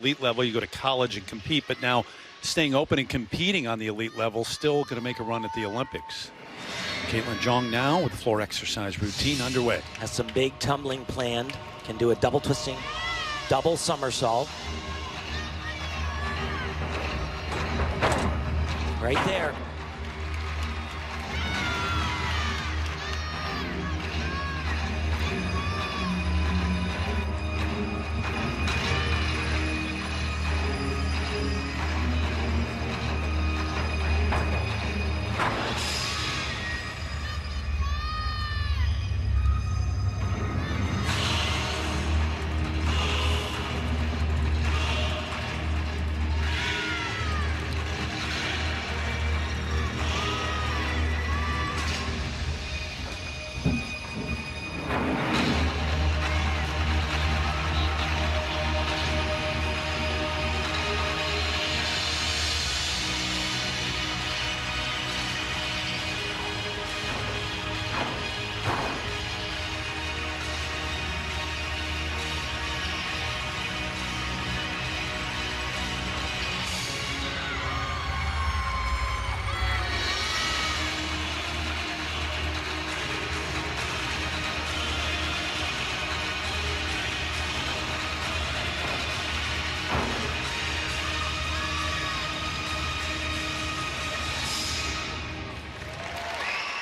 elite level, you go to college and compete, but now staying open and competing on the elite level, still going to make a run at the Olympics. Caitlin Zhang now with the floor exercise routine underway. Has some big tumbling planned. Can do a double twisting, double somersault. Right there.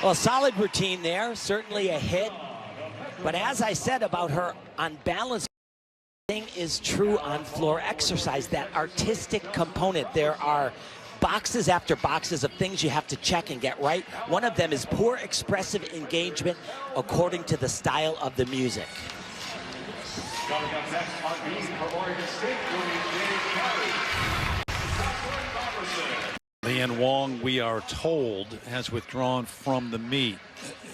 Well, solid routine there, certainly a hit. But as I said about her on balance, thing is true on floor exercise, that artistic component. There are boxes after boxes of things you have to check and get right. One of them is poor expressive engagement according to the style of the music. Coming up next on beat for Oregon State, Dave Carey. Leanne Wong, we are told, has withdrawn from the meet.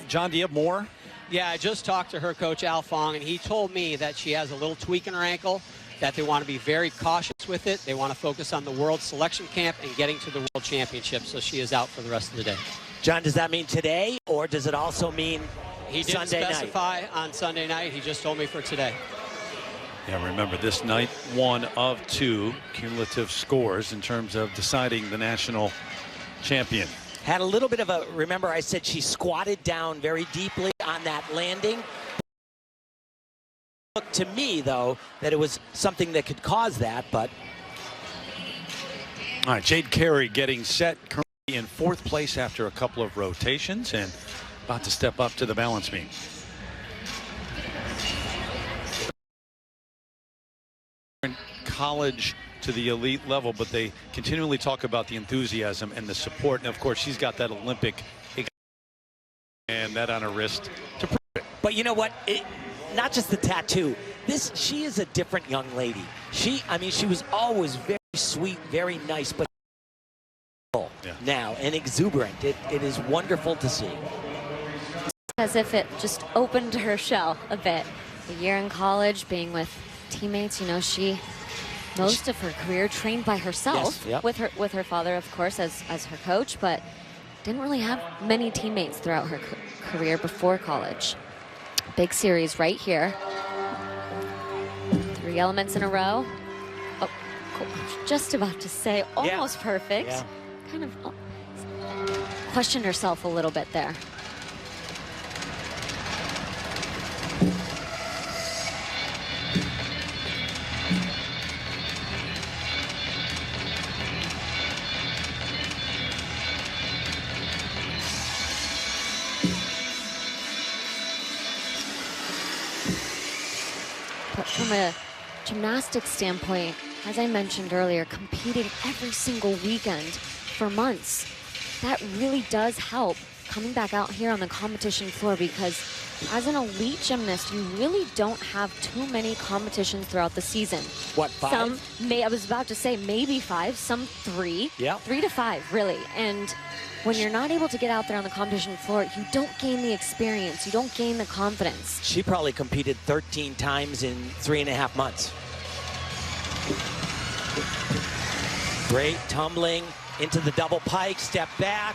John, do you have more? Yeah, I just talked to her coach, Al Fong, and he told me that she has a little tweak in her ankle, that they want to be very cautious with it. They want to focus on the World Selection Camp and getting to the World Championship, so she is out for the rest of the day. John, does that mean today, or does it also mean he didn't Sunday specify night? On Sunday night. He just told me for today. Yeah, remember, this night, 1 of 2 cumulative scores in terms of deciding the national champion. Had a little bit of a, remember I said she squatted down very deeply on that landing. Looked to me, though, that it was something that could cause that, but. All right, Jade Carey getting set, currently in 4th place after a couple of rotations and about to step up to the balance beam. College to the elite level, but they continually talk about the enthusiasm and the support, and of course she's got that Olympic and that on her wrist to prove it. But you know what, not just the tattoo, she is a different young lady. I mean, she was always very sweet, very nice, but now and exuberant. It is wonderful to see. As if it just opened her shell a bit. A year in college, being with teammates, you know, she most of her career trained by herself, yes, yep. with her father, of course, as her coach, but didn't really have many teammates throughout her career before college. Big series right here. 3 elements in a row. Oh, cool. Just about to say almost perfect. Yeah. Kind of questioned herself a little bit there. But from a gymnastics standpoint, as I mentioned earlier, competing every single weekend for months, that really does help coming back out here on the competition floor, because as an elite gymnast, you really don't have too many competitions throughout the season. What, 5? I was about to say maybe 5, some 3. Yeah. 3 to 5, really. And when you're not able to get out there on the competition floor, you don't gain the experience, you don't gain the confidence. She probably competed 13 times in 3.5 months. Great tumbling into the double pike, step back.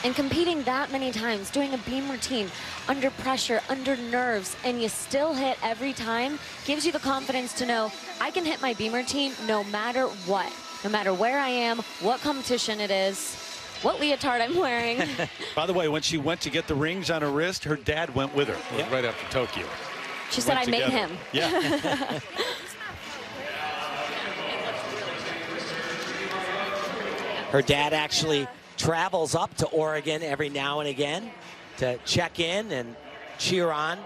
And competing that many times, doing a beam routine under pressure, under nerves, and you still hit every time, gives you the confidence to know I can hit my beam routine no matter what, no matter where I am, what competition it is, what leotard I'm wearing. By the way, when she went to get the rings on her wrist, her dad went with her. It was Yep. right after Tokyo. She said I made Together. him. Yeah. Her dad actually travels up to Oregon every now and again to check in and cheer on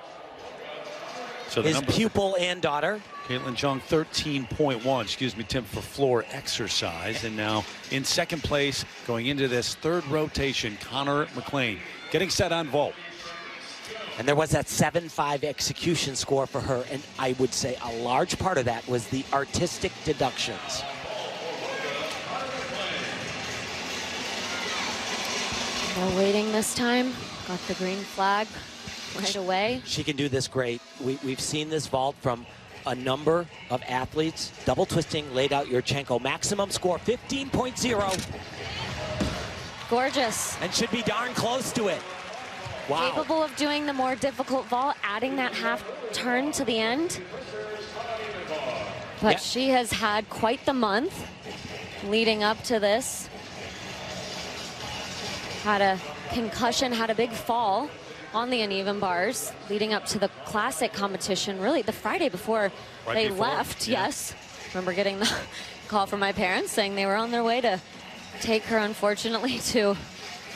So the his number, pupil and daughter. Caitlin Jong, 13.1, excuse me, Tim, for floor exercise. And now in second place, going into this third rotation, Connor McLean, getting set on vault. And there was that 7.5 execution score for her, and I would say a large part of that was the artistic deductions. No waiting this time. Got the green flag right away. She can do this great. We've seen this vault from a number of athletes. Double twisting, laid out Yurchenko. Maximum score 15.0, Gorgeous. and should be darn close to it. Wow. Capable of doing the more difficult vault, adding that half turn to the end. But Yeah. she has had quite the month leading up to this. Had a concussion, had a big fall on the uneven bars leading up to the classic competition, really the Friday before Right they before, left. yeah. Yes. Remember getting the call from my parents saying they were on their way to take her, unfortunately, to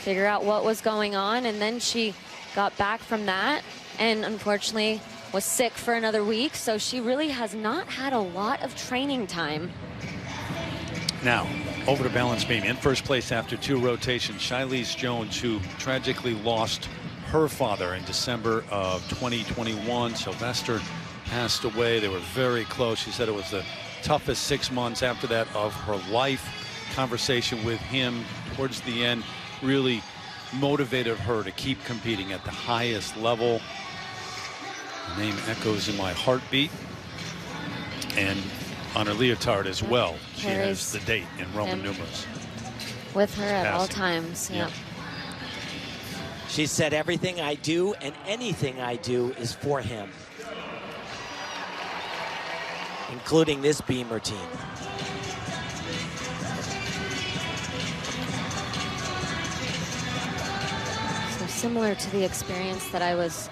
figure out what was going on. And then she got back from that and unfortunately was sick for another week. So she really has not had a lot of training time. Now, over to balance beam. In first place after two rotations, Shilese Jones, who tragically lost her father in December of 2021. Sylvester passed away. They were very close. She said it was the toughest 6 months after that of her life. Conversation with him towards the end really motivated her to keep competing at the highest level. The name echoes in my heartbeat. And on her leotard as well. She has Carries the date in Roman him. numerals. With her at all Passing. times. Yeah. Yep. She said, everything I do and anything I do is for him, including this beam routine. So similar to the experience that I was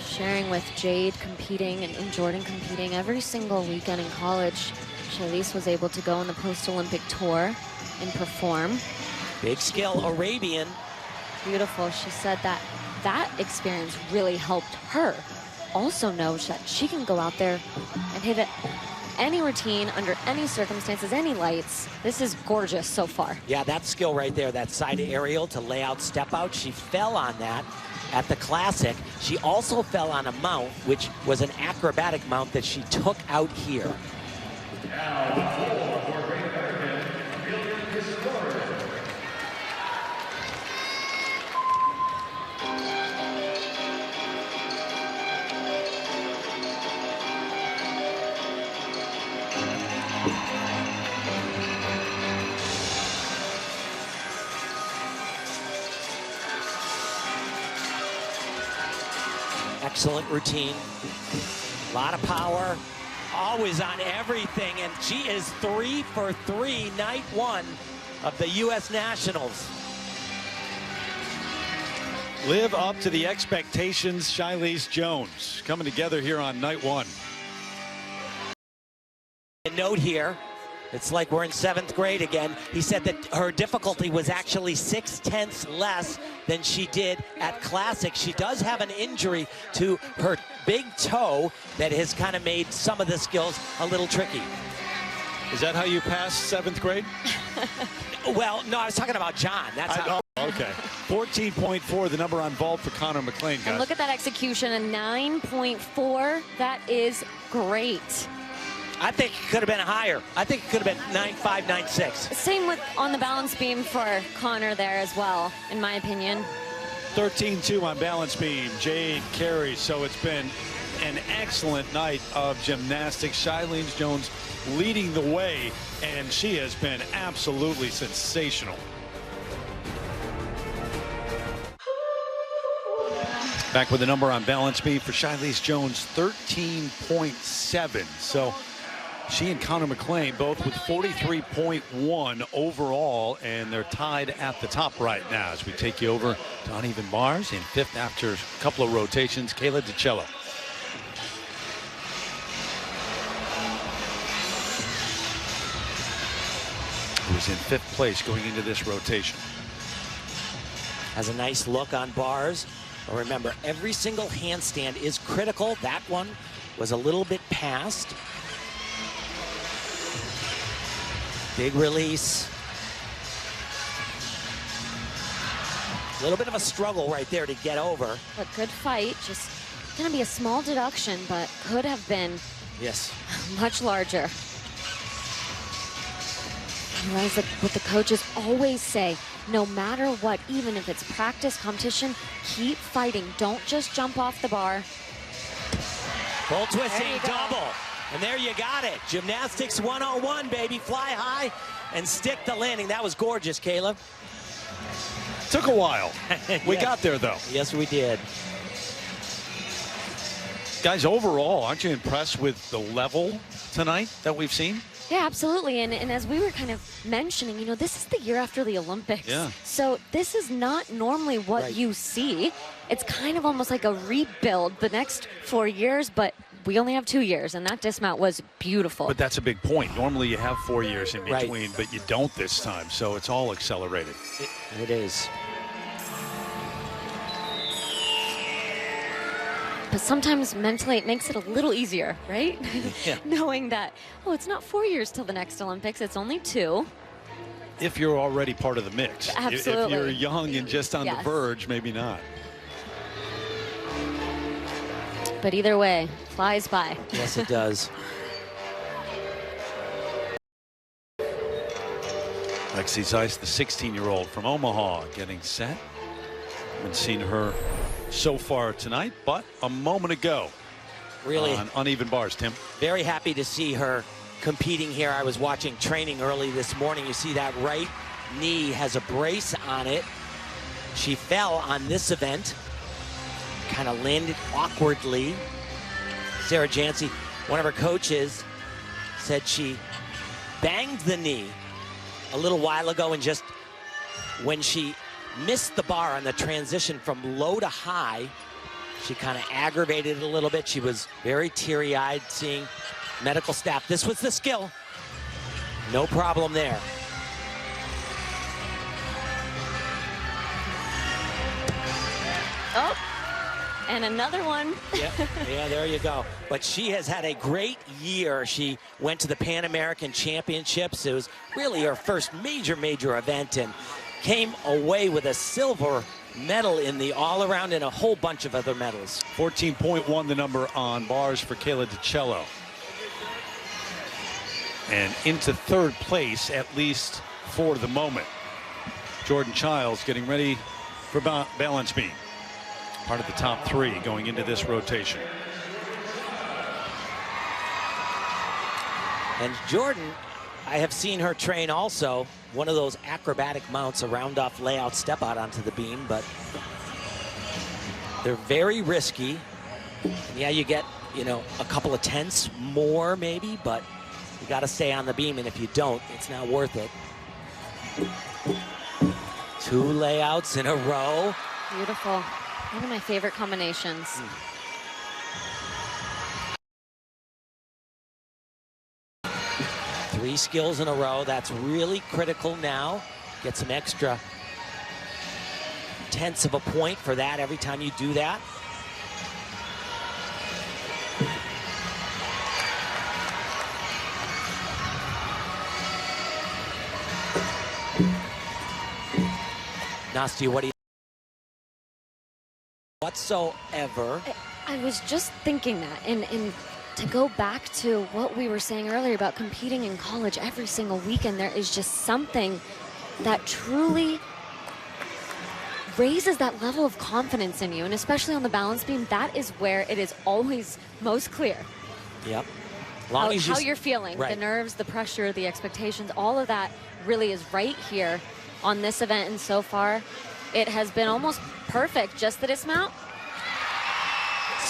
sharing with Jade competing and Jordan competing every single weekend in college, Shilese was able to go on the post-Olympic tour and perform. Big skill, Arabian. Beautiful. She said that that experience really helped her also know that she can go out there and hit it any routine under any circumstances, any lights. This is gorgeous so far. Yeah, that skill right there, that side aerial to lay out, step out. She fell on that at the Classic. She also fell on a mount, which was an acrobatic mount that she took out here. Excellent routine, a lot of power, always on everything, and she is 3 for 3 night one of the U.S. Nationals. Live up to the expectations, Shilese Jones coming together here on night one. A note here, it's like we're in 7th grade again. He said that her difficulty was actually 6/10 less than she did at Classic. She does have an injury to her big toe that has kind of made some of the skills a little tricky. Is that how you passed 7th grade? Well, no, I was talking about John. That's how. Okay. 14.4, the number on vault for Connor McLean, And guys. look at that execution, a 9.4. That is great. I think it could have been higher. I think it could have been 9.5, 9.6. Same with on the balance beam for Connor there as well, in my opinion. 13-2 on balance beam. Jade carries. So it's been an excellent night of gymnastics. Shilese Jones leading the way, and she has been absolutely sensational. Back with the number on balance beam for Shilese Jones, 13.7. So she and Connor McClain both with 43.1 overall, and they're tied at the top right now as we take you over to uneven bars in fifth after a couple of rotations. Kayla DiCello. Who's in fifth place going into this rotation. Has a nice look on bars. But remember, every single handstand is critical. That one was a little bit past. Big release. A little bit of a struggle right there to get over. But good fight. Just going to be a small deduction, but could have been Yes. much larger. Realize that what the coaches always say, no matter what, even if it's practice, competition, keep fighting. Don't just jump off the bar. Full twisting double. And there you got it. Gymnastics 101, baby. Fly high and stick the landing. That was gorgeous, Kayla. Took a while. We Yes. got there, though. Yes, we did. Guys, overall, aren't you impressed with the level tonight that we've seen? Yeah, absolutely. And as we were kind of mentioning, you know, this is the year after the Olympics. Yeah. So this is not normally what Right. you see. It's kind of almost like a rebuild the next 4 years, but we only have 2 years, and that dismount was beautiful. But that's a big point. Normally you have 4 years in Right. between, but you don't this time, so it's all accelerated. It is. But sometimes mentally it makes it a little easier, right? Yeah. Knowing that, oh, it's not 4 years till the next Olympics, it's only 2. If you're already part of the mix. Absolutely. If you're young and just on the Yes. verge, maybe not. But either way, flies by. Yes, it does. Lexi Zeiss, the 16-year-old from Omaha, getting set. Haven't seen her so far tonight, but a moment ago Really on uneven bars, Tim. very happy to see her competing here. I was watching training early this morning. You see that right knee has a brace on it. She fell on this event, kind of landed awkwardly. Sarah Jancy, one of her coaches, said she banged the knee a little while ago, and just when she missed the bar on the transition from low to high, she kind of aggravated it a little bit. She was very teary-eyed seeing medical staff. This was the skill. No problem there. Oh, and another one. Yeah, there you go. But she has had a great year. She went to the Pan American Championships. It was really her first major event, and came away with a silver medal in the all-around and a whole bunch of other medals. 14.1 the number on bars for Kayla DiCello. And into third place, at least for the moment. Jordan Childs getting ready for balance beam. Part of the top 3 going into this rotation. And Jordan, I have seen her train also, one of those acrobatic mounts, a round-off layout step out onto the beam, but they're very risky. And yeah, you get, you know, a couple of tenths more maybe, but you got to stay on the beam, and if you don't, it's not worth it. 2 layouts in a row. Beautiful. One of my favorite combinations. 3 skills in a row. That's really critical now. Get some extra tenths of a point for that every time you do that. Nastia, what do you whatsoever? I was just thinking that, and to go back to what we were saying earlier about competing in college every single weekend, there is just something that truly raises that level of confidence in you, and especially on the balance beam, that is where it is always most clear. Yep. How you're feeling, right. the nerves, the pressure, the expectations, all of that really is right here on this event, and so far it has been almost perfect. Just the dismount,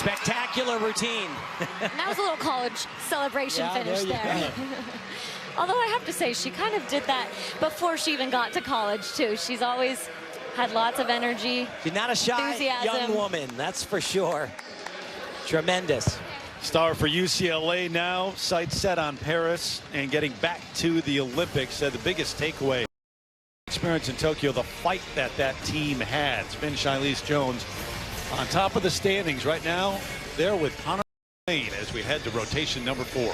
Spectacular routine. And that was a little college celebration Yeah, finish there you there. Although I have to say, she kind of did that before she even got to college, too. She's always had lots of energy. She's not a shy Enthusiasm. young woman, that's for sure. Tremendous. Star for UCLA now, sights set on Paris and getting back to the Olympics. Said the biggest takeaway experience in Tokyo, the fight that team had. Spin Shilese Jones on top of the standings right now. There with Connor Lane as we head to rotation number 4.